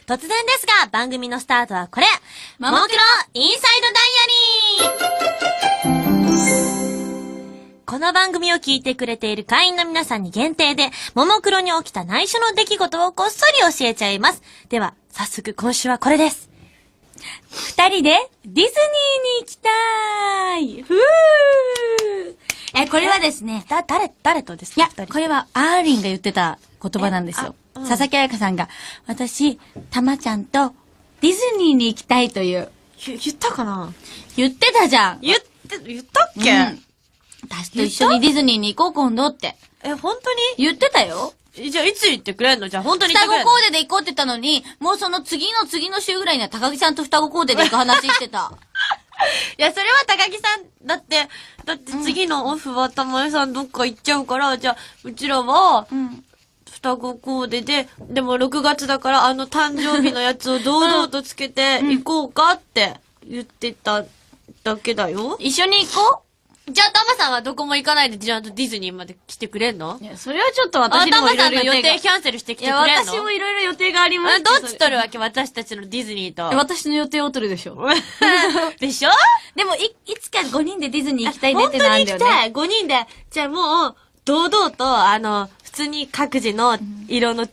突然ですが、番組のスタートはこれ。ももクロインサイドダイアリー。この番組を聞いてくれている会員の皆さんに限定で、ももクロに起きた内緒の出来事をこっそり教えちゃいます。では、早速今週はこれです。二人でディズニーに行きたーい。ふー。これはですね、誰とですか？いや、これはアーリンが言ってた言葉なんですよ。佐々木彩香さんが、私、たまちゃんとディズニーに行きたいという。言ったかな？言ってたじゃん。言ったっけ？私と一緒にディズニーに行こう今度って。本当に？言ってたよ。じゃあいつ言ってくれんの？じゃあ本当に言ってくれんの？双子コーデで行こうって言ったのに、もうその次の週ぐらいには高木さんと双子コーデで行く話してた。いや、それは高木さん、だって次のオフは玉江さんどっか行っちゃうから、じゃあ、うちらは、双子コーデで、でも6月だから誕生日のやつを堂々とつけて行こうかって言ってただけだよ。一緒に行こう？じゃあ、タマさんはどこも行かないで、じゃあディズニーまで来てくれんの？いや、それはちょっと私にもいろいろ予定キャンセルしてきてくれんの？いや、私もいろいろ予定があります。どっち取るわけ？私たちのディズニーと。私の予定を取るでしょ。でしょ？でも、いつか5人でディズニー行きたいねってなんだよね。本当に行きたい。5人で。じゃあもう、堂々と、普通に各自の色の、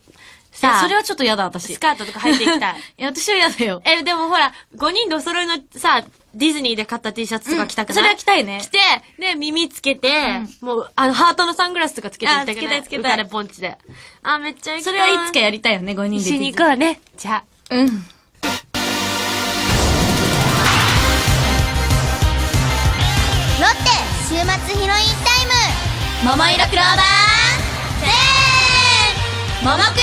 さあ、それはちょっと嫌だ、私。スカートとか履いていきたい。いや、私は嫌だよ。でもほら、5人でお揃いのさ、ディズニーで買った T シャツとか着たくない？それは着たいね。着て、で、耳つけて、もう、ハートのサングラスとかつけていきたくない？つけたい。浮かれポンチで。めっちゃ行きたい。それはいつかやりたいよね、5人で。一緒に行こうね。じゃあ。うん。ロッテ、週末ヒロインタイム。桃色クローバー、ももクロクラブ。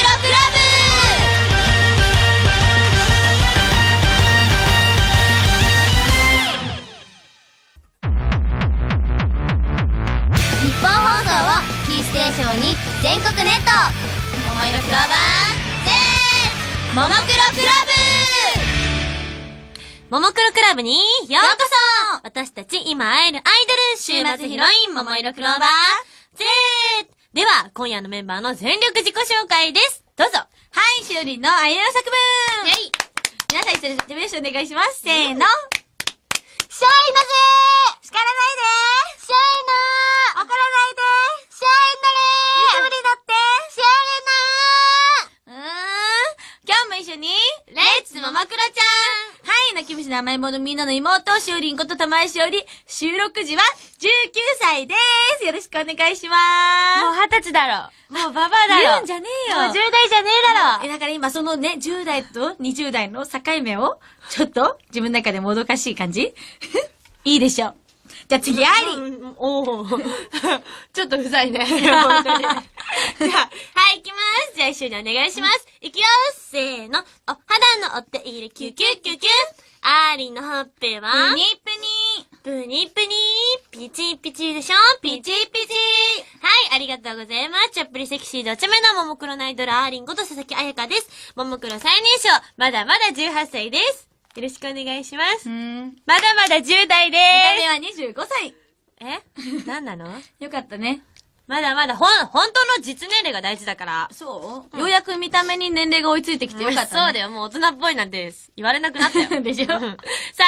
日本放送をキーステーションに全国ネット。ももいろクローバー、ももクロクラブ。ももクロクラブにようこそ。私たち今会えるアイドル、週末ヒロイン、ももいろクローバー、では、今夜のメンバーの全力自己紹介です。どうぞ。はい、しおりんのアイデア作文。皆さん一緒に説明してお願いします。せーの。シャイのぜー、叱らないでー、シャイのー、怒らないでー、シャイのれー、無理だって、シャイのー。今日も一緒に、レッツももクロちゃん。はい、泣き虫の甘いものみんなの妹、しおりんこと玉井しおり。収録時は19歳でーす。よろしくお願いしまーす。もう20歳だろ。もうババアだろ。言うんじゃねえよ。もう10代じゃねえだろ。だから今そのね、10代と20代の境目を、ちょっと自分の中でもどかしい感じいいでしょう。じゃあ次、あり。おー。ちょっとうざいね。本当に。じゃあ、はい、行きます。じゃあ一緒にお願いします。いくよせーの。お肌のお手入れ、キュキュキュキュ。あーりのほっぺは、プニプニ。プニプニ。ピチピチでしょ？ピチピチ。はい、ありがとうございます。ちょっぷりセクシーでお茶目なももクロナイドルあーりんこと佐々木彩香です。ももクロ最年少、まだまだ18歳です。よろしくお願いします。まだまだ10代でー見た目は25歳。何なの？よかったね。まだまだ本当の実年齢が大事だから。そう、ようやく見た目に年齢が追いついてきてよかったね。そうだよ、もう大人っぽいなんて言われなくなったよ。でしょさ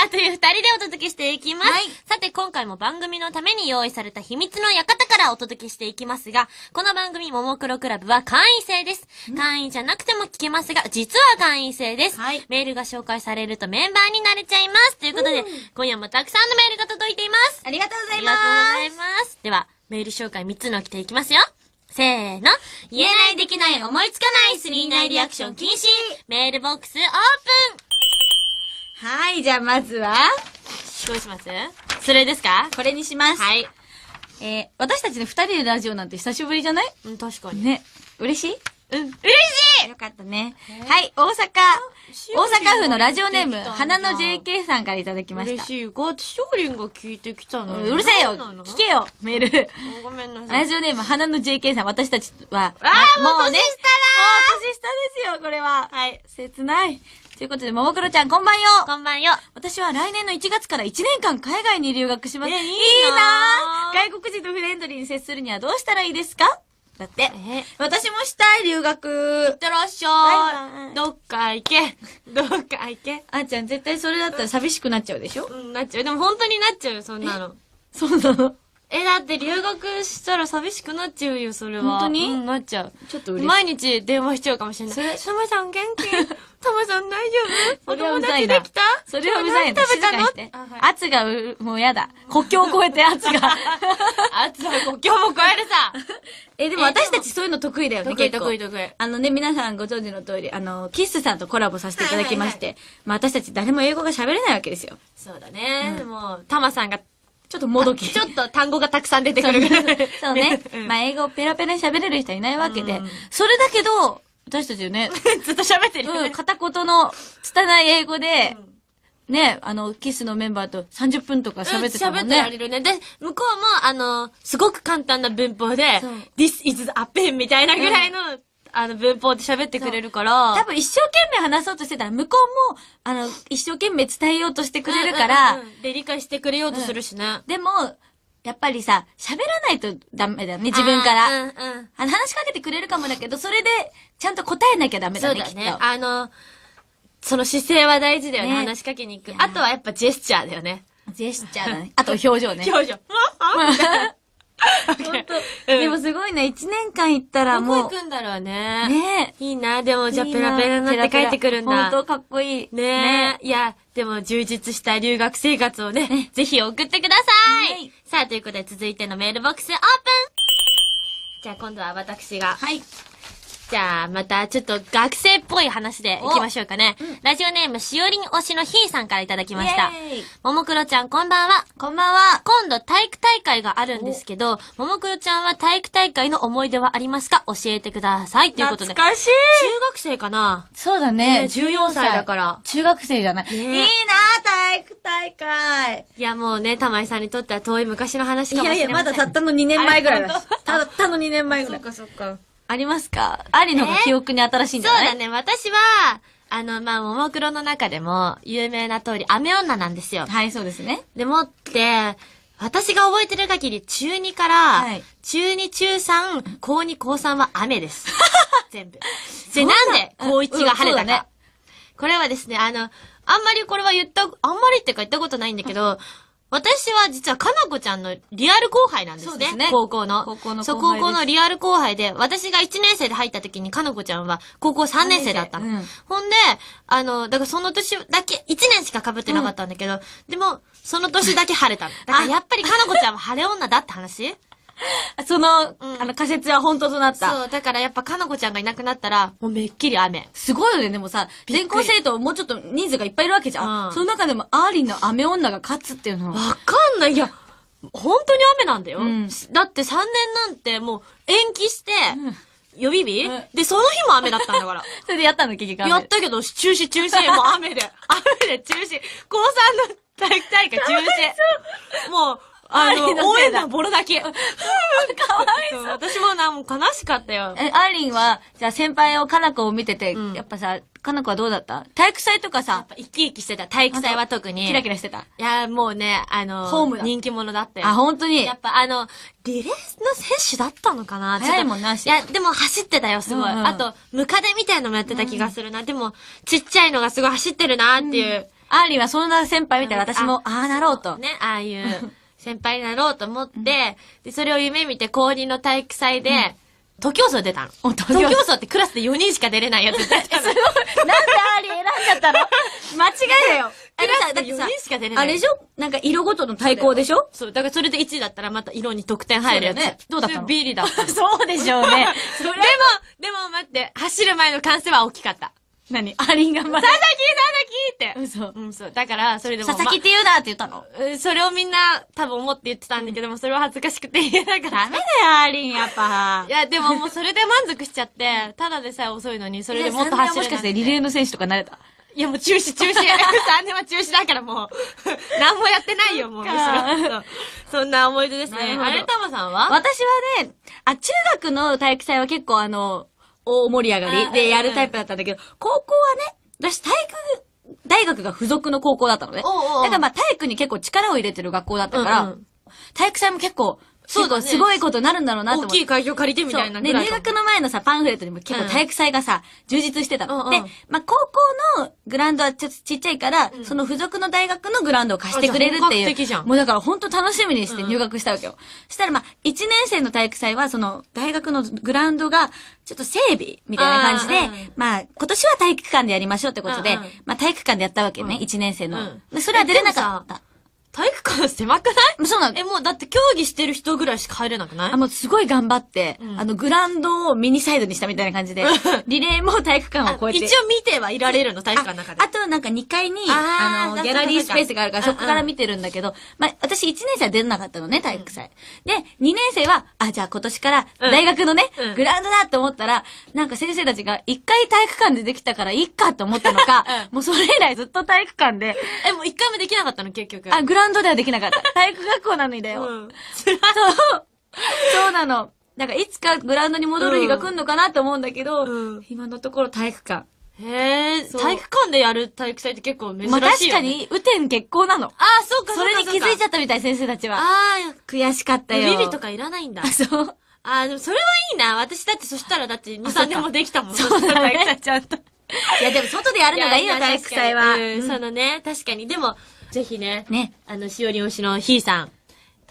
あ、という二人でお届けしていきます。はい。さて、今回も番組のために用意された秘密の館からお届けしていきますが、この番組、ももクロクラブは会員制です。会員じゃなくても聞けますが、実は会員制です。はい。メールが紹介されるとメンバーになれちゃいます。ということで、今夜もたくさんのメールが届いています。ありがとうございます。ありがとうございます。では、メール紹介3つの来ていきますよ。せーの。言えないできない思いつかない3-9リアクション禁止。メールボックスオープン。はい、じゃあまずは、どうします？それですか？これにします。はい。私たちの2人でラジオなんて久しぶりじゃない？確かに。ね。嬉しい？嬉しい！よかったね。はい、大阪府のラジオネーム、花の JK さんからいただきました。嬉しい。しおりんが聞いてきたの。うるさいよ！聞けよメール。ごめんなさい。ラジオネーム、花の JK さん、私たちは、もうね。もう年下ですよ、これは。はい。切ない。ということで、ももクロちゃん、こんばんよ。こんばんよ。私は来年の1月から1年間海外に留学します。いいなぁ。外国人とフレンドリーに接するにはどうしたらいいですか？だって。私もしたい、留学。いってらっしゃい。どっかか行け。どっか行け。あーちゃん絶対それだったら寂しくなっちゃうでしょ？うん、なっちゃう。でも本当になっちゃうよ、そんなの。そうなの？だって留学したら寂しくなっちゃうよ、それは。本当に？うん、なっちゃう。ちょっと嬉しい。毎日電話しちゃうかもしれない。タマさん元気？タマさん大丈夫？お友達できた？それはうざいな。食べたの？圧がもうやだ。国境を越えて圧が。圧は国境も越えるさ。でも私たちそういうの得意だよね、結構。得意。皆さんご存知の通り、キッスさんとコラボさせていただきまして、まあ私たち誰も英語が喋れないわけですよ。そうだね。もう、タマさんが、ちょっともどき。ちょっと単語がたくさん出てくるぐらい。そうね。まあ英語ペラペラに喋れる人はいないわけで。それだけど、私たちよね。ずっと喋ってるよね。片言の拙い英語で、ね、キスのメンバーと30分とか喋ってたもんね。喋ってられるね。で、向こうも、すごく簡単な文法で、This is a pen みたいなぐらいの、文法で喋ってくれるから。多分一生懸命話そうとしてたら、向こうも、一生懸命伝えようとしてくれるから、で、理解してくれようとするしね。でも、やっぱりさ、喋らないとダメだよね、自分から。話しかけてくれるかもだけど、それで、ちゃんと答えなきゃダメだね、そうだね。その姿勢は大事だよね、話しかけに行く。あとはやっぱジェスチャーだよね。ジェスチャーだね。あと表情ね。表情。本当。でもすごいね、1年間行ったらもう。どこ行くんだろうね。ねいいな、でもじゃあペラペラになって帰ってくるんだ。本当かっこいい。ねいや、でも充実した留学生活をね、ぜひ送ってください。さあ、ということで続いてのメールボックスオープン。じゃあ今度は私が。はい。じゃあ、またちょっと学生っぽい話で行きましょうかね。ラジオネームしおりん推しのひーさんからいただきました。ももクロちゃんこんばんは。こんばんは。今度体育大会があるんですけど、ももクロちゃんは体育大会の思い出はありますか？教えてください。ということで。懐かしい。中学生かな？そうだね。14歳だから。中学生じゃない。いいな体育大会。いやもうね、玉井さんにとっては遠い昔の話かもしれない。いやいや、まだたったの2年前ぐらいだし。たったの2年前ぐらい。そっか。ありますか？ありのが記憶に新しいんじゃない？そうだね。私は、ももクロの中でも有名な通り、雨女なんですよ。はい、そうですね。でもって、私が覚えてる限り、中2から、中2、中3、高2、高3は雨です。全部。で、なんで高1が晴れたか。これはですね、あんまりこれはあんまりってか言ったことないんだけど、私は実はかなこちゃんのリアル後輩なんですね。そうですね。高校の。高校のリアル後輩で、私が1年生で入った時にかなこちゃんは高校3年生だったの。ほんで、だからその年だけ、1年しか被ってなかったんだけど、でも、その年だけ晴れたの。だからやっぱりかなこちゃんは晴れ女だって話？その、仮説は本当となった。そう、だからやっぱかなこちゃんがいなくなったら、もうめっきり雨。すごいよね、でもさ、全校生徒もうちょっと人数がいっぱいいるわけじゃん。その中でもアーリンの雨女が勝つっていうのは。わかんない。いや、本当に雨なんだよ。だって3年なんてもう延期して、予備日で、その日も雨だったんだから。それでやったの、結局。やったけど、中止、もう雨で中止。高3の体育大会中止。もう、応援団ボロ泣き。かわいそう。私ももう悲しかったよ。アーリンは、じゃあ先輩をかなこを見てて、やっぱさ、かなこはどうだった？体育祭とかさ、やっぱ生き生きしてた。体育祭は特に。キラキラしてた。いや、もうね、ホームだ。人気者だったよ。あ、本当に？やっぱリレーの選手だったのかな？早いもんなし。いや、でも走ってたよ、すごい。あと、ムカデみたいのもやってた気がするな。でも、ちっちゃいのがすごい走ってるなっていう。アーリンはそんな先輩見たら私も、ああなろうと。ね、ああいう。先輩になろうと思って、で、それを夢見て高2の体育祭で、徒競走出たの。徒競走ってクラスで4人しか出れないやつ出たの。すごい。なんでアーリン選んじゃったの？間違いだよ。クラスで4人しか出れない。あれでしょ？なんか色ごとの対抗でしょ？そう。だからそれで1位だったらまた色に得点入るやつ。ね。どうだったの？ビリだった。そうでしょうね。でも待って、走る前の歓声は大きかった。何？アーリンがまだ。佐々木って。嘘。そう。だから、それでも。佐々木って言うなって言ったの？それをみんな多分思って言ってたんだけども、それは恥ずかしくて言えなかった。ダメだよ、アーリン、やっぱ。いや、でももうそれで満足しちゃって、ただでさえ遅いのに、それでもっと走る。もしかしてリレーの選手とかなれた？いや、もう中止。3年は中止だからもう、何もやってないよ、もうむしろ。そんな思い出ですね。あれ、たまさんは？私はね、中学の体育祭は結構大盛り上がりでやるタイプだったんだけど、高校はね、私大学が付属の高校だったのね。だからまあ体育に結構力を入れてる学校だったから、体育祭も結構そうだね。すごいことになるんだろうなと思って。大きい会場借りてみたいなぐらい。で、入学の前のさ、パンフレットにも結構体育祭がさ、充実してたの。で、まあ、高校のグラウンドはちょっとちっちゃいから、その付属の大学のグラウンドを貸してくれるっていう。もうだからほんと楽しみにして入学したわけよ。そしたらまあ、1年生の体育祭は、その、大学のグラウンドが、ちょっと整備みたいな感じで、まあ、今年は体育館でやりましょうってことで、まあ、体育館でやったわけね、1年生の。で、それは出れなかった。体育館狭くない？そうなの。もうだって競技してる人ぐらいしか入れなくない？もうすごい頑張って、グラウンドをミニサイドにしたみたいな感じで、リレーも体育館を超えて。一応見てはいられるの、体育館の中で。あとなんか2階に、ギャラリースペースがあるからそこから見てるんだけど、まあ、私1年生は出れなかったのね、体育祭。で、2年生は、じゃあ今年から大学のね、グラウンドだって思ったら、なんか先生たちが1回体育館でできたからいいかと思ったのか、もうそれ以来ずっと体育館で。もう1回もできなかったの、結局。グラウンドではできなかった。体育学校なのにだよ。そうなの。なんかいつかグラウンドに戻る日が来るのかなと思うんだけど、今のところ体育館。へぇー。体育館でやる体育祭って結構珍しいよね。まあ確かに、雨天決行なの。そうか、それに気づいちゃったみたい、先生たちは。悔しかったよ。ビビとかいらないんだ。そう。でもそれはいいな。私だってそしたらだって2、3年もできたもん。そうだね。ちゃんと。いやでも外でやるのがいいよ、体育祭は。そのね、確かに。でも、ぜひね、しおりん推しのひーさん、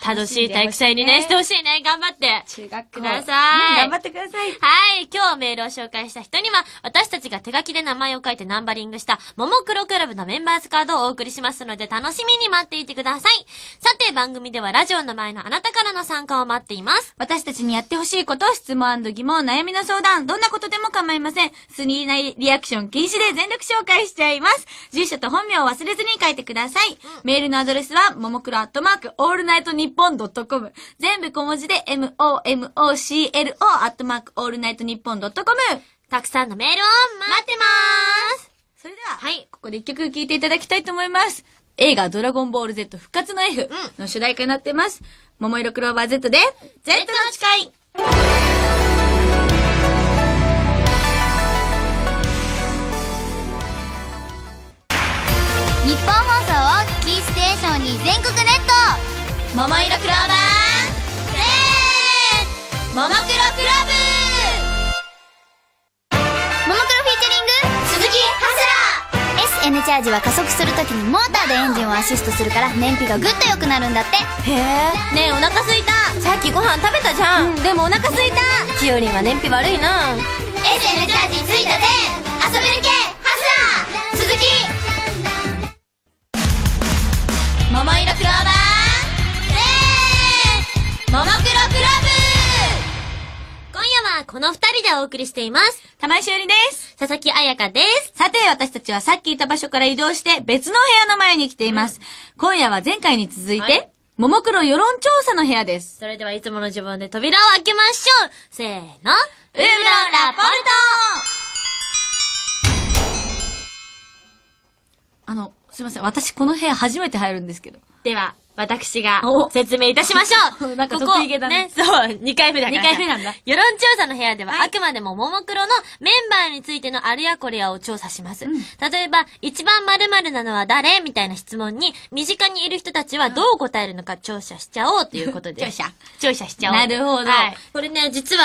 楽しい体育祭にね、してほしいね。頑張って。中学ください。頑張ってください。はい。今日メールを紹介した人には、私たちが手書きで名前を書いてナンバリングした、ももクロクラブのメンバーズカードをお送りしますので、楽しみに待っていてください。さて、番組ではラジオの前のあなたからの参加を待っています。私たちにやってほしいこと、質問&疑問、悩みの相談、どんなことでも構いません。スリーナイリアクション禁止で全力紹介しちゃいます。住所と本名を忘れずに書いてください。メールのアドレスは、ももクロ@allnightnippon.com。全部小文字で momoclo@allnightnippon.com。たくさんのメールを待ってまーす。それでは、ここで一曲聴いていただきたいと思います。映画ドラゴンボール Z 復活の F の主題歌になってます。桃色クローバー Z で Z の誓い。日本放送をキーステーションに全国ネット桃色クローバー Z ももクロクラブももクロフィーチャリング鈴木ハスラー SN チャージは加速するときにモーターでエンジンをアシストするから燃費がぐっと良くなるんだって。へえ。ねえお腹すいた。さっきご飯食べたじゃん。でもお腹すいた。しおりんは燃費悪いな。 SN チャージついたで遊べる系ハスラー鈴木桃色クローバー Z ももクロクラブ。今夜はこの2人でお送りしています。玉井しおりです。佐々木彩香です。さて、私たちはさっきいた場所から移動して別の部屋の前に来ています。今夜は前回に続いて、ももクロ世論調査の部屋です。それではいつもの自分で扉を開けましょう。せーの。ウーロラポルト。すいません。私この部屋初めて入るんですけど。では、私が説明いたしましょう。なんか得意げだね。そう、2回目だから。2回目なんだ。世論調査の部屋では、あくまでもももクロのメンバーについてのあれやこれやを調査します。例えば、一番〇〇なのは誰みたいな質問に、身近にいる人たちはどう答えるのか調査しちゃおうということで。調査しちゃおう。なるほど。はい。これね、実は、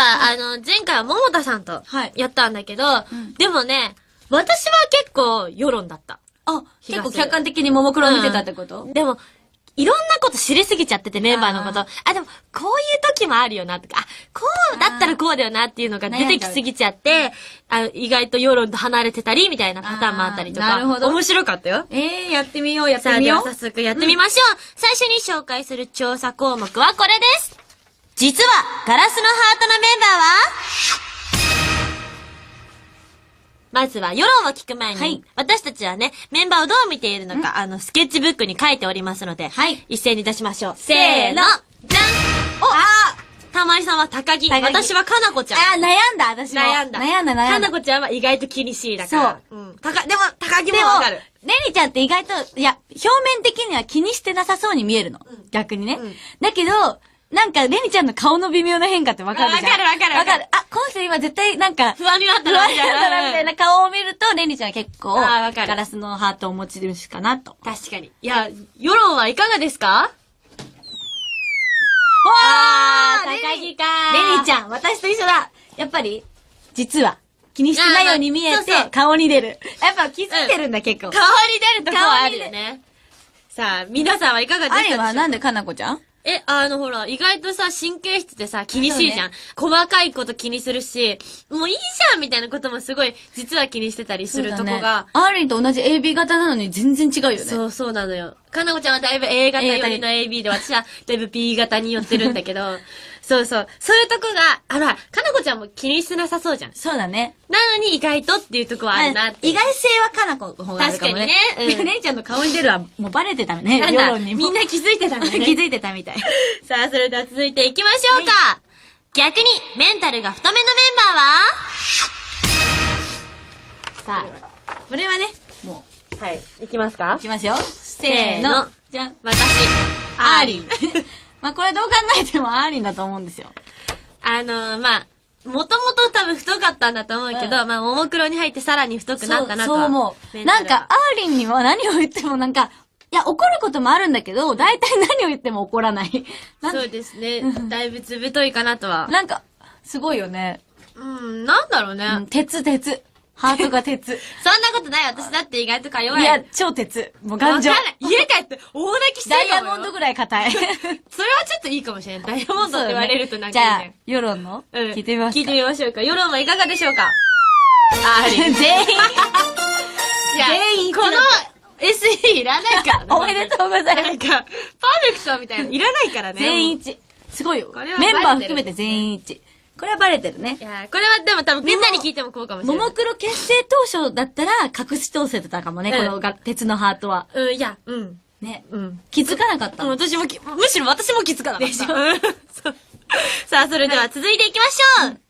前回は桃田さんとやったんだけど、でもね、私は結構世論だった。結構客観的にももクロ見てたってこと？でも、いろんなこと知りすぎちゃってて、メンバーのこと。でも、こういう時もあるよな、とか、こうだったらこうだよなっていうのが出てきすぎちゃって、意外と世論と離れてたり、みたいなパターンもあったりとか。なるほど。面白かったよ。やってみよう。さあ、では早速やってみましょう。最初に紹介する調査項目はこれです。実は、ガラスのハートのメンバーは、まずは世論を聞く前に、私たちはね、メンバーをどう見ているのか、スケッチブックに書いておりますので、一斉に出しましょう。せーの、じゃん！玉井さんは高木。私はかなこちゃん。悩んだ、私も。悩んだ。かなこちゃんは意外と気にしいだから。そう。でも、高木もわかる。レニちゃんって意外と、表面的には気にしてなさそうに見えるの。逆にね。だけど、なんか、レニちゃんの顔の微妙な変化ってわかるじゃん。わかる。この人今絶対なんか、不安になったな、みたいな顔を見ると、レニちゃんは結構、ガラスのハートをお持ち主かなと。確かに。いや、世論はいかがですか？あー、高木かレニちゃん、私と一緒だ。やっぱり、実は、気にしてないように見えてそうそう、顔に出る。やっぱ気づいてるんだ、結構。顔に出るとこはあるよね。さあ、皆さんはいかがでしたあれでしょうか？はなんでかなこちゃん？ほら、意外とさ、神経質でさ、気にしいじゃん。細かいこと気にするし、もういいじゃんみたいなこともすごい、実は気にしてたりするとこが。アーリンと同じ AB 型なのに全然違うよね。そう、そうなのよ。かなこちゃんはだいぶ A 型寄りの AB で、私はだいぶ B 型に寄ってるんだけど、そうそう。そういうとこが、かなこちゃんも気にしてなさそうじゃん。そうだね。なのに意外とっていうとこはあるなって。意外性はかなこの方があるかもね。確かにね。レニちゃんの顔に出るはもうバレてたね。なんだ世論にもみんな気づいてたんだね。気づいてたみたい。さあ、それでは続いていきましょうか。逆に、メンタルが太めのメンバーはさあ、これはね、もはい。いきますかう、いきますよ。せーのーの。じゃん。私、アーリン。まあこれどう考えてもアーリンだと思うんですよ。もともと多分太かったんだと思うけど、ももクロに入ってさらに太くなったなとは。そう思う。なんか、アーリンには何を言ってもなんか、いや、怒ることもあるんだけど、大体何を言っても怒らない。そうですね。だいぶずぶといかなとは。なんか、すごいよね。なんだろうね。鉄。ハートが鉄。そんなことない。私だって意外とか弱い。いや、超鉄。もう頑丈。家帰って大泣きしてダイるかもよ。ヤモンドぐらい硬い。それはちょっといいかもしれない。ダイヤモンドって言われるとなんかじゃあいいね。、世論のうん聞いてみますか。聞いてみましょうか。世論はいかがでしょうか？全員。いや、全員一致このだっ SE いらないからね。おめでとうございますなんか、パーフェクトみたいなのいらないからね。全員一致。すごいよ。これはメンバーバレてる含めて全員一致。これはバレてるねい。や、これはでも多分みんなに聞いてもこうかもしれない。ももクロ結成当初だったら隠し通せてたかもね、この鉄のハートは。いや、ね。うん。気づかなかったの。私もむしろ私も気づかなかった。でしょそうさあ、それでは続いていきましょう。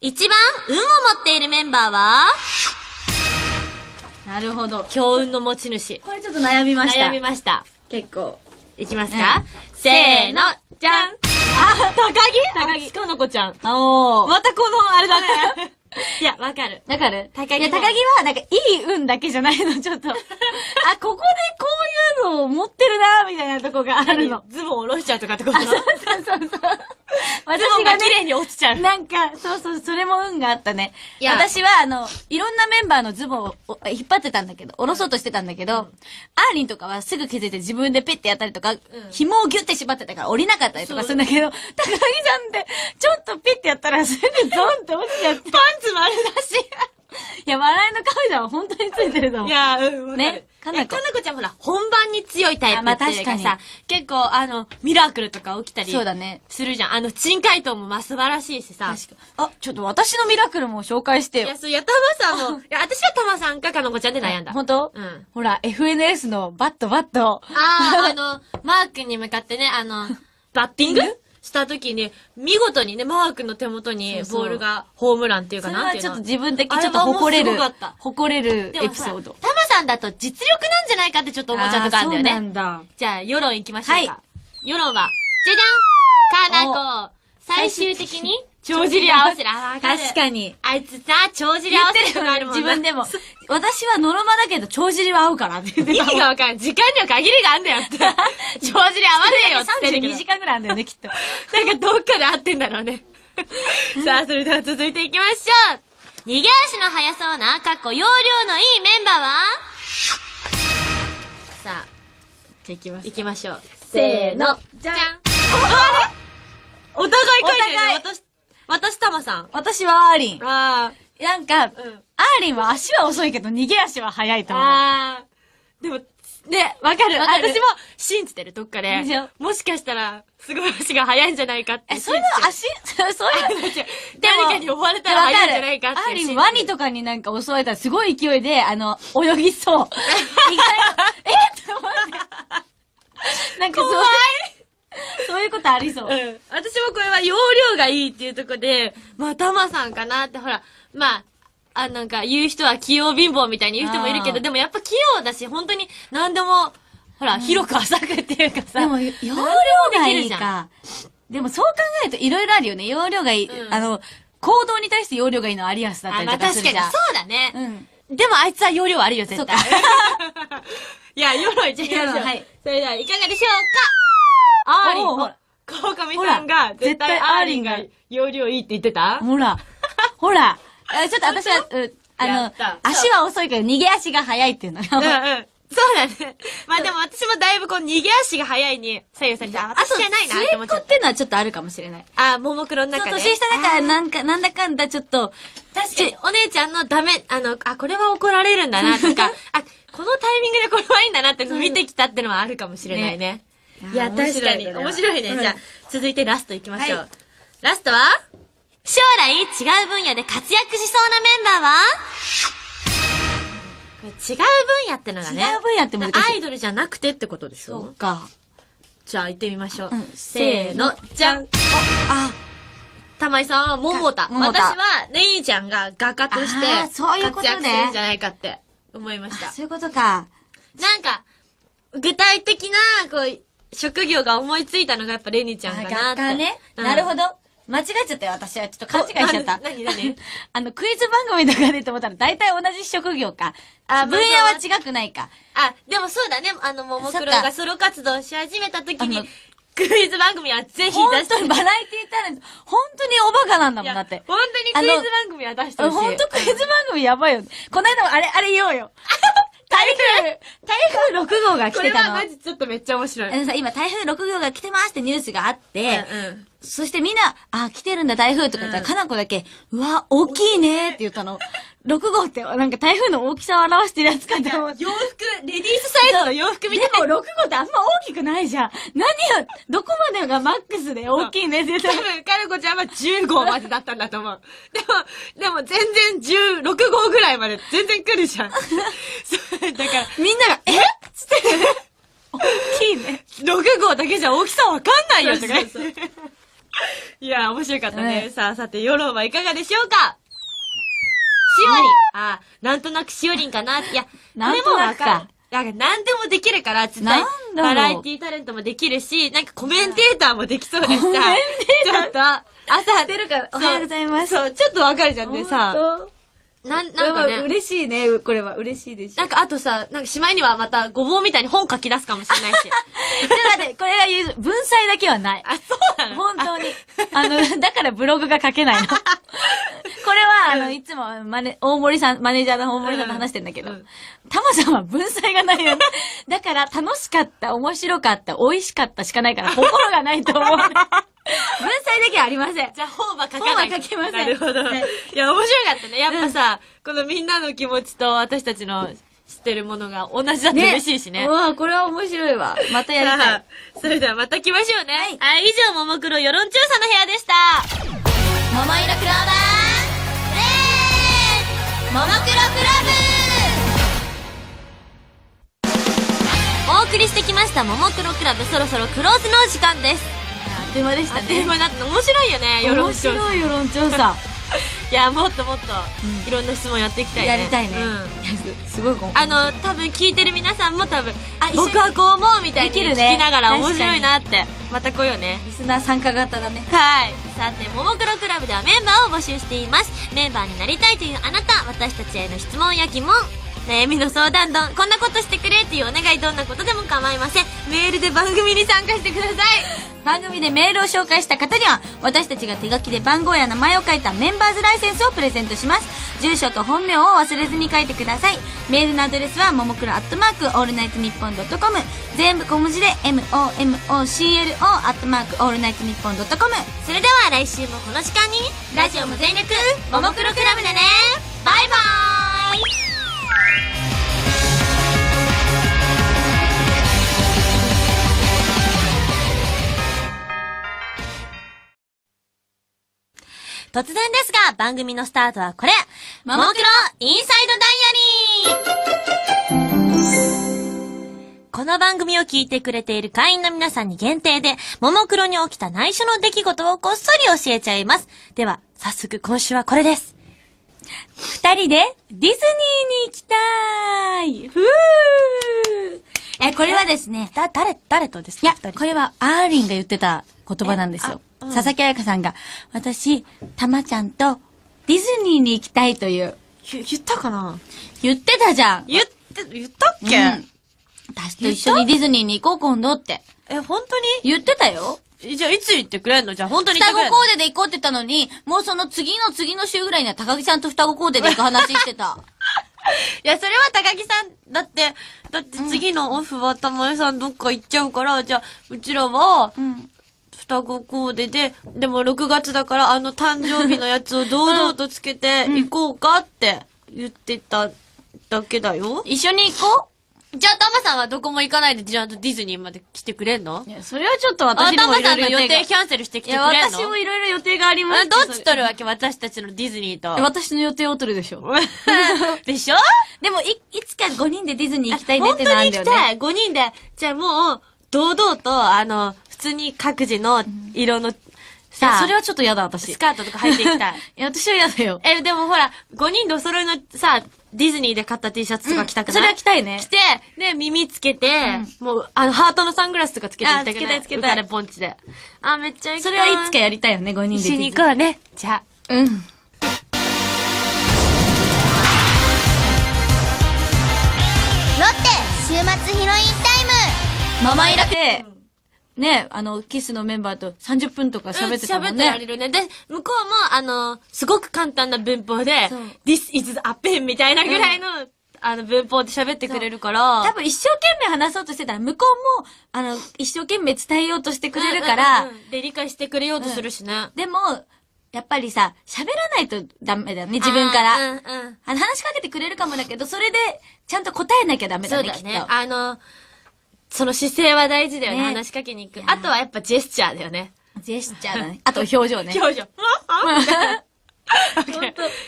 一番運を持っているメンバーは、なるほど。強運の持ち主。これちょっと悩みました。悩みました。結構。いきますか、せーの、じゃん。高木かのこちゃん。おー。またこの、あれだね。いや、わかる。わかる高木もいや、高木は、なんか、いい運だけじゃないの、ちょっと。あ、ここでこういうのを持ってるな、みたいなとこがあるの。ズボン下ろしちゃうとかってことそう。私ズボンががね、綺麗に落ちちゃう。なんか、そう、それも運があったね。いや私は、いろんなメンバーのズボンを引っ張ってたんだけど、下ろそうとしてたんだけど、アーリンとかはすぐ気づいて自分でペッてやったりとか、紐をギュッて縛ってたから降りなかったりとかするんだけど、高木さんって、ちょっとピッてやったらすぐゾンって落ちちゃって。パンツ丸出し。いや、笑いの神様は本当についてると思う。いや、わかる。ねかなこかなこちゃんほら、本番に強いタイプあまあっていうか確さ、結構ミラクルとか起きたりそうだね。するじゃん。珍解答もまあ素晴らしいしさ。確かあ、ちょっと私のミラクルも紹介してよ。いや、そう、たまさんも、いや、私はたまさんかかのこちゃんで悩んだ。本当うん。ほら、FNS のバット。マークに向かってね、バッティングした時に、見事にね、マークの手元にボールがホームランっていうかそれはなんていうの。ちょっと自分的にちょっとあれはもう誇れるすごかった、誇れるでもエピソード。たまさんだと実力なんじゃないかってちょっと思っちゃうとこあるんだよね。そうなんだ。じゃあ、世論行きましょうか。は世論は、じゃじゃんかなこ、最終的に、帳尻合わせる。わかる。確かに。あいつさ、帳尻合わせるとかあるもんな自分でも。私はノロマだけど、帳尻は合うからって言って意たもん。味がわかんない。時間には限りがあんだよって。帳尻合わせよって言ってるけど32時間ぐらいあるんだよね、きっと。なんかどっかで合ってんだろうね。さあ、それでは続いていきましょう。逃げ足の速そうな、容量のいいメンバーはさあ、じゃあ行きます。行きましょう。せーの。じゃん。あれお互い書いてるね。私、たまさん。私はアーリン。あなんか、うんアーリンは足は遅いけど、逃げ足は速いと思う。でも、ね、わかる。わかる私も信じてる、どっかででしょ。もしかしたら、すごい足が速いんじゃないかって。そういうの足そういうの。誰かに追われたら速いんじゃないかって。アーリンワニとかになんか襲われたらすごい勢いで、泳ぎそう。意外と、って思って。なんかそういうことありそう。私もこれは容量がいいっていうとこで、まあ、タマさんかなって、ほら、まあ、なんか言う人は器用貧乏みたいに言う人もいるけど、でもやっぱ器用だし、本当に何でも、ほら、広く浅くっていうかさ。でも、容量がいいか。でもそう考えるといろいろあるよね。容量がいい。行動に対して容量がいいのは有安だったりとかするじゃん。まあ確かに、そうだね。うん。でもあいつは容量あるよ、絶対。いや、鎧じゃいきましょう。はい。それでは、いかがでしょうかアーリン。おー川上さんが、絶対アーリンが容量いいって言ってた？ほら。ほら。ちょっと私は、足は遅いけど逃げ足が速いっていうの。そうだね。まあでも私もだいぶこう逃げ足が速いに左右されて、私じゃないなって思っちゃった。末っ子っていうのはちょっとあるかもしれない。ももクロの中で。年下だからなんだかんだちょっと。確かに、お姉ちゃんのこれは怒られるんだなとか、このタイミングでこれはいいんだなって見てきたいのはあるかもしれないね。いや、確かに。面白いね。じゃあ、続いてラストいきましょう。ラストは将来違う分野で活躍しそうなメンバーはこれ違う分野ってのがね。違う分野って難しい。アイドルじゃなくてってことでしょ？そうか。じゃあ行ってみましょう。せーの、じゃん。玉井さんは桃田。私はレイちゃんが画家としてそういうことね。活躍するんじゃないかって思いました。そういうことか。なんか、具体的な、職業が思いついたのがやっぱレニちゃんかなって。画家ね。なるほど。間違えちゃったよ、私は。ちょっと勘違いしちゃった。何クイズ番組とかでと思ったら大体同じ職業か。分野は違くないか。でもそうだね。ももクロがソロ活動し始めた時に、クイズ番組はぜひ出して。本当にバラエティタレント、本当におバカなんだもんだって。本当にクイズ番組は出してほしい。本当クイズ番組やばいよ。この間もあれ言おうよ。台風6号が来てたの。これはマジちょっとめっちゃ面白い。今台風6号が来てますってニュースがあって、そしてみんな、来てるんだ台風とか言ったら、かなこだけ、うわ、大きいねって言ったの。6号ってなんか台風の大きさを表してるやつかと思って。洋服、レディースサイズの洋服みたいな。でも6号ってあんま大きくないじゃん。どこまでがマックスで大きいねって言ったら。多分、かなこちゃんは10号までだったんだと思う。でも全然16号ぐらいまで全然来るじゃん。だから、みんなが、つって。大きいね。6号だけじゃ大きさわかんないよとか言って。いや、面白かったね。さて、世論はいかがでしょうか？しおりん。なんとなくしおりんかな。いや、なんとなくか。なんでもできるから、絶対、バラエティタレントもできるし、なんかコメンテーターもできそうでさ。コメンテーターちょっと、朝出るから、おはようございます。そう、ちょっとわかるじゃんね、さ。なんかね。嬉しいね、これは。嬉しいです。なんかあとさ、なんかしまいにはまたごぼうみたいに本書き出すかもしれないし。ちょっと待って、これが言う、文才だけはない。そうなの？本当に。だからブログが書けないの。これは、いつも、大森さん、マネージャーの大森さんと話してんだけど、タマさんは文才がないよね。だから、楽しかった、面白かった、美味しかったしかないから、心がないと思う。文才だけはありません。じゃあ本は書かない。本は書けません。なるほど。いや、面白かったね。やっぱさ、このみんなの気持ちと私たちの知ってるものが同じだって嬉しいしね。うわ、これは面白いわ。またやりたい。それではまた来ましょうね。はい。以上、ももクロ世論調査の部屋でした。桃色クローバーレーももクロクラブお送りしてきましたももクロクラブ、そろそろクローズのお時間です。あっという間でしたね。あっという間だった面白いよね、世論調査。面白い世論調査。いや、もっともっと、いろんな質問やっていきたいね。やりたいね。すごい多分聞いてる皆さんも多分、僕はこう思うみたいに聞きながら面白いなって、また来ようね。リスナー参加型だね。はい。さて、ももクロクラブではメンバーを募集しています。メンバーになりたいというあなた、私たちへの質問や疑問、悩みの相談こんなことしてくれっていうお願い、どんなことでも構いません。メールで番組に参加してください。番組でメールを紹介した方には、私たちが手書きで番号や名前を書いたメンバーズライセンスをプレゼントします。住所と本名を忘れずに書いてください。メールのアドレスはももクロ@allnightnippon.com、全部小文字で momoclo@allnightnippon.com。それでは来週もこの時間にラジオも全力ももクロクラブでね。バイバーイ。突然ですが、番組のスタートはこれ。ももクロインサイドダイアリー。この番組を聞いてくれている会員の皆さんに限定で、ももクロに起きた内緒の出来事をこっそり教えちゃいます。では、早速今週はこれです。二人でディズニーに行きたーい。ふー。これはですね、誰とですか？いや、これはアーリンが言ってた言葉なんですよ。佐々木彩香さんが、私、たまちゃんとディズニーに行きたいという。言ったかな？言ってたじゃん。言ったっけ？私と一緒にディズニーに行こう今度って。本当に？言ってたよ。じゃあいつ行ってくれんの？じゃあ本当に行っ双子てくれんの？コーデで行こうって言ったのに、もうその次の週ぐらいには高木さんと双子コーデで行く話してた。いや、それは高木さん、だって次のオフは玉江さんどっか行っちゃうから、じゃあ、うちらは、双子コーデで、でも6月だから誕生日のやつを堂々とつけて行こうかって言ってただけだよ。一緒に行こじゃあ、タマさんはどこも行かないで、じゃあディズニーまで来てくれんの？う。いや、それはちょっと私にタマもいろいろさんの予定予定が。キャンセルしてきいや、てくれんの？私もいろいろ予定があります。どっち取るわけ？私たちのディズニーと。私の予定を取るでしょ。でしょ？でも、いつか5人でディズニー行きたいねってのあるんだよね。本当に行きたい !5 人で。じゃあもう、堂々と、普通に各自の色の、さあ、それはちょっと嫌だ、私。スカートとか履いていきたい。いや、私は嫌だよ。でもほら、5人でお揃いのさ、ディズニーで買った T シャツとか着たくない？それは着たいね着。て、で、耳つけて、もう、ハートのサングラスとかつけて行きたくない？つけたいつけたい浮かれポンチで。めっちゃ行きたい。それはいつかやりたいよね、5人で。一緒に行こうね。じゃあ。うん。ロッテ、週末ヒロインタイム。ママイラで、ね、キスのメンバーと30分とか喋ってたもんね。喋ってられるね。で、向こうも、すごく簡単な文法でそう、 This is a pen みたいなぐらいの、文法で喋ってくれるから。多分一生懸命話そうとしてたら、向こうも、一生懸命伝えようとしてくれるから、で、理解してくれようとするしね。でも、やっぱりさ、喋らないとダメだよね、自分から。うんうん。話しかけてくれるかもだけど、それで、ちゃんと答えなきゃダメだね、きっそうだねと。。その姿勢は大事だよね。ね話しかけに行く。あとはやっぱジェスチャーだよね。ジェスチャーだね。あと表情ね。表情。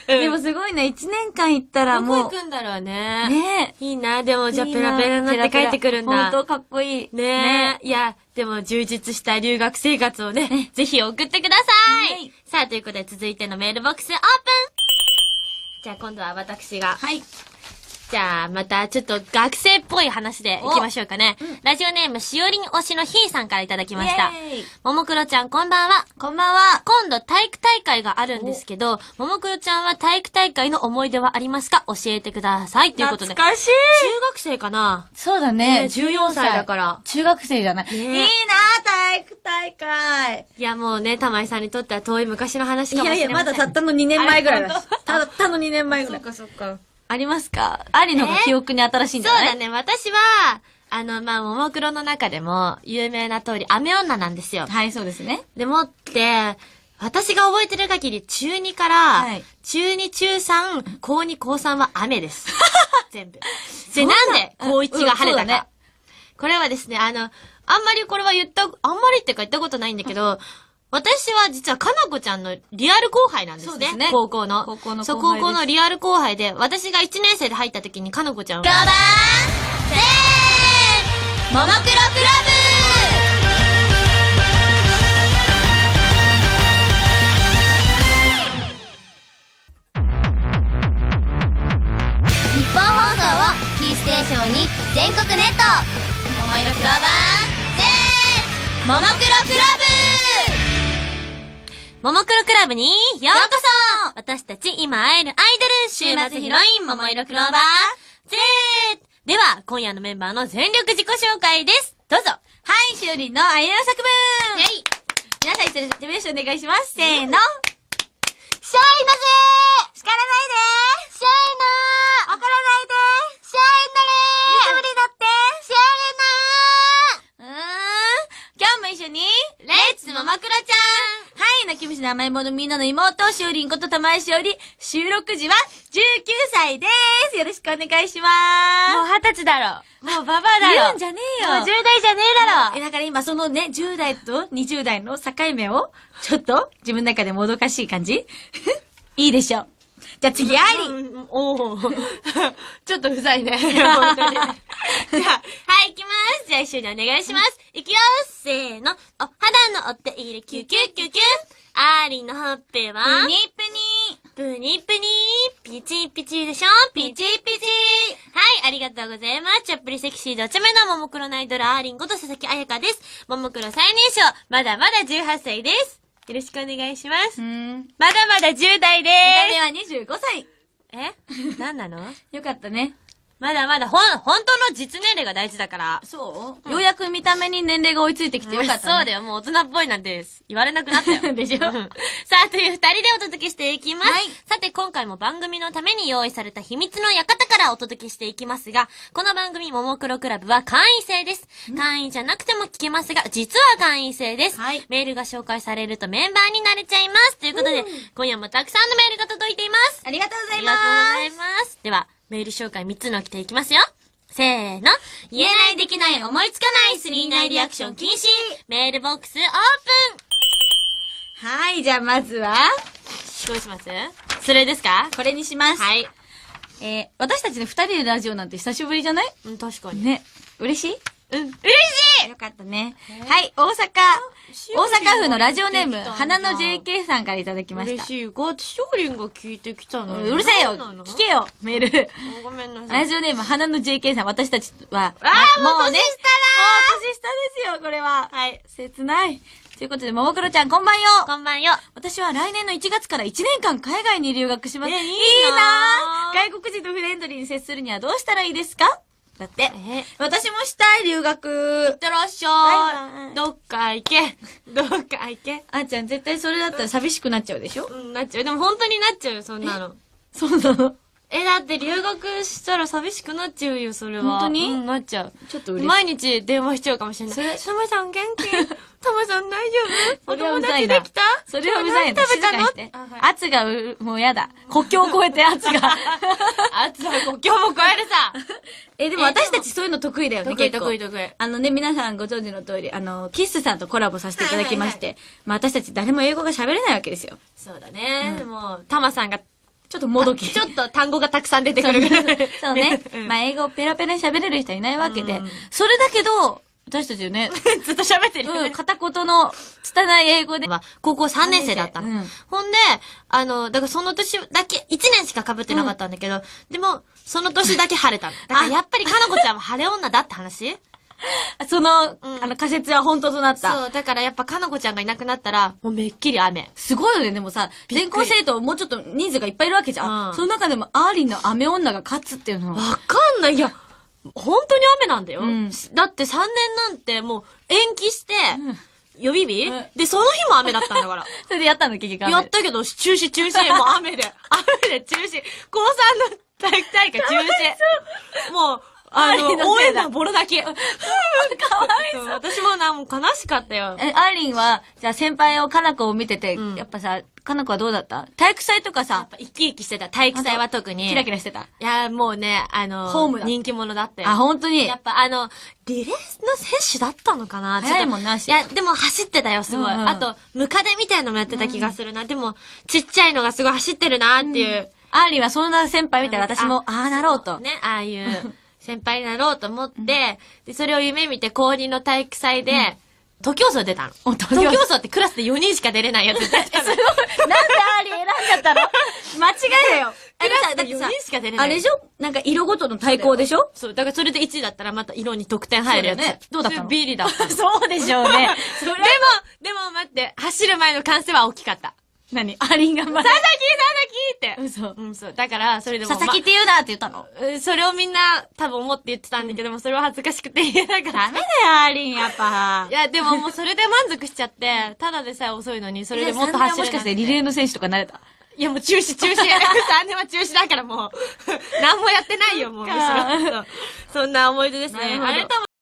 でもすごいね、1年間行ったらどこもう、行くんだろうね。ねいいな。でもじゃあいいなペラペラになって帰ってくるんだ。ほんとかっこいい。ねえ。いや、でも充実した留学生活をね、ぜひ送ってください。はいさあ、ということで続いてのメールボックスオープン。じゃあ今度は私が。はい。じゃあ、またちょっと学生っぽい話でいきましょうかね。ラジオネームしおりん推しのひーさんからいただきましたイエーイ。ももクロちゃんこんばんは。こんばんは。今度体育大会があるんですけど、ももクロちゃんは体育大会の思い出はありますか？教えてください。ということで。懐かしい。中学生かな？そうだねね。 14歳だから中学生じゃない。ねいいな体育大会。いやもうね、玉井さんにとっては遠い昔の話かもしれません。まだたったの2年前ぐらいだし。たったの2年前ぐらい。そっか。ありますか？ありのが記憶に新しいんじゃない？そうだね、私は、ももクロの中でも有名な通り、雨女なんですよ。はい、そうですね。でもって、私が覚えてる限り、中2から、はい中2、中3、高2、高3は雨です。全部。で、なんで高1が晴れたか。そうだねこれはですね、あんまりこれはあんまりっていうか言ったことないんだけど、私は実はかなこちゃんのリアル後輩なんですね。そうですね高校の。高校の後輩ですそう、高校のリアル後輩で、私が1年生で入った時にかなこちゃんは、5番、せーももクロクラブ。日本放送をキーステーションに全国ネット。ももいろクローバー、せーももクロクラブ。ももクロクラブにようこそ私たち今会えるアイドル週末ヒロインももいろクローバーぜーでは、今夜のメンバーの全力自己紹介です。どうぞ。はい、しおりんのアイデア作文。はい。皆さん一緒に説明してお願いします。せーの。シャイのぜー叱らないでシャイの怒らないでシャイのれー無理だってシャイの今日も一緒に、レッツももクロちはい、泣き虫の甘えん坊のみんなの妹、しおりんこと玉井しおり。収録時は19歳でーす。よろしくお願いしまゃん。もうー20歳だろ。もうババアす。だろ。言うんじゃねえよ。もう10代じゃねえだろ。だから今そのね、10代と20代の境目を、ちょっと自分の中でもどかしい感じいいでしょう。じゃあ次、あり。おー。ちょっとうざいね。本当に。じゃあ、はい、行きます。じゃあ一緒にお願いします。いくよせーの。お肌のお手入れキュキュキュキュアーリンのほっぺは、プニプニ。プニプニピチピチでしょピチピチはい、ありがとうございます。ちょっぷりセクシーでお茶目なももクロナイドルアーリンこと佐々木彩香です。ももクロ最年少、まだまだ18歳です。よろしくお願いします。まだまだ10代で見た目は25歳。す。え何なのよかったね。まだまだ本当の実年齢が大事だから。そうようやく見た目に年齢が追いついてきてよかったね。そうだよ、もう大人っぽいなんて言われなくなったよ。でしょさあ、という二人でお届けしていきます。さて、今回も番組のために用意された秘密の館からお届けしていきますが、この番組ももクロクラブは会員制です。会員じゃなくても聞けますが、実は会員制です。メールが紹介されるとメンバーになれちゃいます。ということで、今夜もたくさんのメールが届いています。ありがとうございます。ありがとうございます。では、メール紹介3つの来ていきますよ。せーの。言えないできない思いつかない3-9リアクション禁止。メールボックスオープン。はい、じゃあまずは、どうします？それですか？これにします。はい。私たちの2人でラジオなんて久しぶりじゃない？うん、確かに。ね。嬉しい？嬉しい！よかったね。はい、大阪府のラジオネーム、花の JK さんからいただきました。嬉しい。ガッツショーリンが聞いてきたのよ。うるさいよ聞けよメール。ごめんなさい。ラジオネーム、花の JK さん、私たちは、もうね。もう年下ですよ、これは。はい。切ない。ということで、ももクロちゃん、こんばんよ。こんばんよ。私は来年の1月から1年間海外に留学します。いいなぁ。外国人とフレンドリーに接するにはどうしたらいいですか？だって。私もしたい、留学。いってらっしゃい。どっか行け。どっか行け。あーちゃん、絶対それだったら寂しくなっちゃうでしょ？うん、なっちゃう。でも本当になっちゃうよ、そんなの。そうなの？だって留学したら寂しくなっちゃうよ、それは。本当に？うん、なっちゃう。ちょっと嬉しい。毎日電話しちゃうかもしれない。タマさん元気？タマさん大丈夫？お友達できた？それはうざいな。食べたの？圧がもうやだ。国境を越えて圧が。圧は国境も越えるさ。でも私たちそういうの得意だよね、得意。皆さんご存知の通り、キッスさんとコラボさせていただきまして、私たち誰も英語が喋れないわけですよ。そうだね。でも、タマさんが、ちょっともどき。ちょっと単語がたくさん出てくるぐらい。そうね。英語をペラペラに喋れる人はいないわけで。それだけど、私たちよね。ずっと喋ってるよね。片言の拙い英語で。高校3年生だったの。ほんで、だからその年だけ、1年しか被ってなかったんだけど、でも、その年だけ晴れたの。だからやっぱりかなこちゃんは晴れ女だって話？その、仮説は本当となった。そう、だからやっぱかなこちゃんがいなくなったら、もうめっきり雨。すごいよね、でもさ、全校生徒もうちょっと人数がいっぱいいるわけじゃん。その中でもアーリンの雨女が勝つっていうのは。わかんない。いや、本当に雨なんだよ。だって3年なんてもう延期して、予備日で、その日も雨だったんだから。それでやったの結局。やったけど、中止、もう雨で中止。高3の体育大会中止。もう、応援団ボロだけ。かわいそう。私ももう悲しかったよ。アーリンは、じゃあ先輩をかなこを見てて、やっぱさ、かなこはどうだった？体育祭とかさ、やっぱ生き生きしてた。体育祭は特に。キラキラしてた。いや、もうね、ホームだ。人気者だったよ。あ、本当に？やっぱリレーの選手だったのかな？早いもんなし。いや、でも走ってたよ、すごい。あと、ムカデみたいのもやってた気がするな。でも、ちっちゃいのがすごい走ってるなっていう。アーリンはそんな先輩見たら私も、なろうと。ね、ああいう。先輩になろうと思って、で、それを夢見て高2の体育祭で、徒競走出たの。徒競走ってクラスで4人しか出れないやつ出たの。なんでアーリン選んじゃったの？間違いだよ。クラスで4人しか出れない。あれでしょ？なんか色ごとの対抗でしょ？そう。だからそれで1位だったらまた色に得点入るやつ。ね。どうだったの？ビリだった。そうでしょうね。でも待って、走る前の歓声は大きかった。何？アーリンがまだ。佐々木って。嘘。そう。だから、それでも。佐々木って言うなって言ったの？それをみんな多分思って言ってたんだけども、それは恥ずかしくて言えなかった。ダメだよ、アーリン、やっぱ。いや、でももうそれで満足しちゃって、ただでさえ遅いのに、それでもっと走る。もしかしてリレーの選手とかなれた？いや、もう中止。3年は中止だからもう、何もやってないよ、もう。そんな思い出ですね。あれ多分